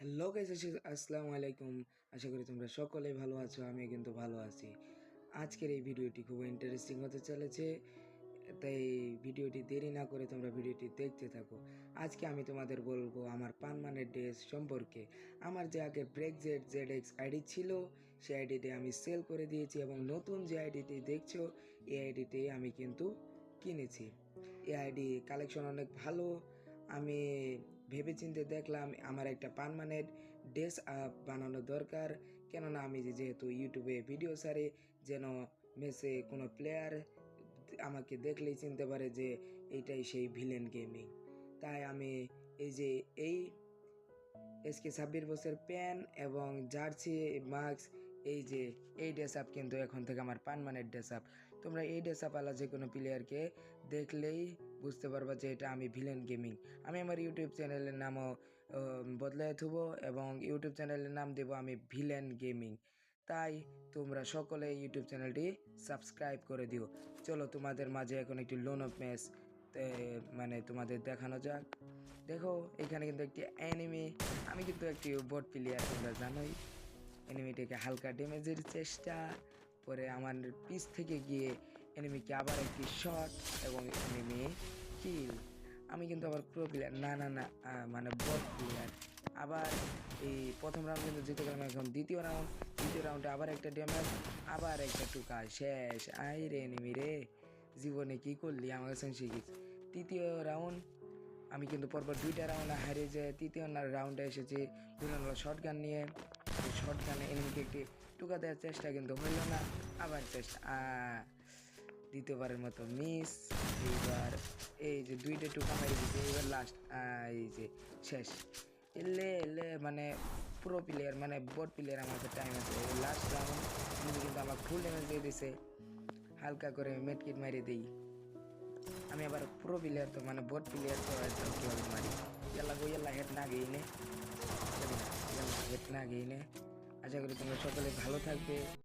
Hello guys, আসসালামু আলাইকুম। আশা করি তোমরা সকলেই ভালো আছো। আমি কিন্তু ভালো আছি। আজকের এই ভিডিওটি খুব ইন্টারেস্টিং হতে চলেছে, তাই ভিডিওটি দেরি না করে তোমরা ভিডিওটি দেখতে থাকো। আজকে আমি তোমাদের বলবো আমার পার্মানেন্ট ড্রেস সম্পর্কে। আমার যে আগে ব্রেক জেড এক্স আইডি ছিল, সেই আইডিটি আমি সেল করে দিয়েছি এবং নতুন যে আইডিটি দেখছো, এই আইডিটি আমি কিন্তু কিনেছি। এই আইডি কালেকশন অনেক ভালো। আমি ভেবেচিন্তে দেখলাম আমার একটা পার্মানেন্ট ড্রেস আপ বানানো দরকার, কেননা আমি যেহেতু ইউটিউবে ভিডিও ছাড়ি, যেন মেসে কোনো প্লেয়ার আমাকে দেখলেই চিনতে পারে যে এইটাই সেই ভিলেন গেমিং। তাই আমি এই এসকে 26 বছর প্যান এবং জার্সি মাস্ক, এই ড্রেস আপ কিন্তু এখন থেকে আমার পার্মানেন্ট ড্রেস আপ। তোমরা এই ড্রেস আপ আলা যে কোনো প্লেয়ারকে দেখলেই বুঝতে পারবা যে এটা আমি ভিলেন গেমিং। আমি আমার ইউটিউব চ্যানেলের নামও বদলায় থুবো এবং ইউটিউব চ্যানেলের নাম দেবো আমি ভিলেন গেমিং। তাই তোমরা সকলে ইউটিউব চ্যানেলটি সাবস্ক্রাইব করে দিও। চলো তোমাদের মাঝে এখন একটি লোন অফ ম্যাচ মানে তোমাদের দেখানো যাক। দেখো এখানে কিন্তু একটি অ্যানিমি, আমি কিন্তু একটি বট প্লেয়ার, তোমরা জানোই। এনিমিটাকে হালকা ড্যামেজের চেষ্টা করে আমার পিছ থেকে গিয়ে এনিমিকে আবার একটি শট এবং এনিমি কিল। আমি কিন্তু আবার প্রো প্লেয়ার, না না না মানে বট প্লেয়ার। আবার এই প্রথম রাউন্ড কিন্তু জিতে গেলাম, এখন দ্বিতীয় রাউন্ডে আবার একটা ড্যামেজ, আবার একটা টুকা, শেষ। আই রে এনিমি রে, জীবনে কি করলি আমার কাছে শিখিস। তৃতীয় রাউন্ড আমি কিন্তু পরপর 2টা রাউন্ড হারিয়ে যায়। তৃতীয় রাউন্ডে এসেছি বিভিন্ন শর্ট গান নিয়ে। শর্ট গানে এনিমিকে একটি টুকা দেওয়ার চেষ্টা কিন্তু হইল না, আবার চেষ্টা, দ্বিতীয়বারের মতো মিস। এইবার এই যে 2টা টুকা মারি দিচ্ছে, এইবার লাস্ট, এই যে শেষ। এলে এলে মানে প্রো প্লেয়ার মানে বট প্লেয়ার আমার কাছে টাইম আছে। লাস্ট রাউন্ড কিন্তু আমার ফুল ড্যামেজ দিয়ে দিছে, হালকা করে মেডকিট মারিয়ে দিই। আমি আবার প্রো প্লেয়ার তো মানে বট প্লেয়ার তো কীভাবে মারি। ইয়াল্লা হেড না গেইনে, হেড না গেইনে। আশা করি তোমরা সকলে ভালো থাকবে।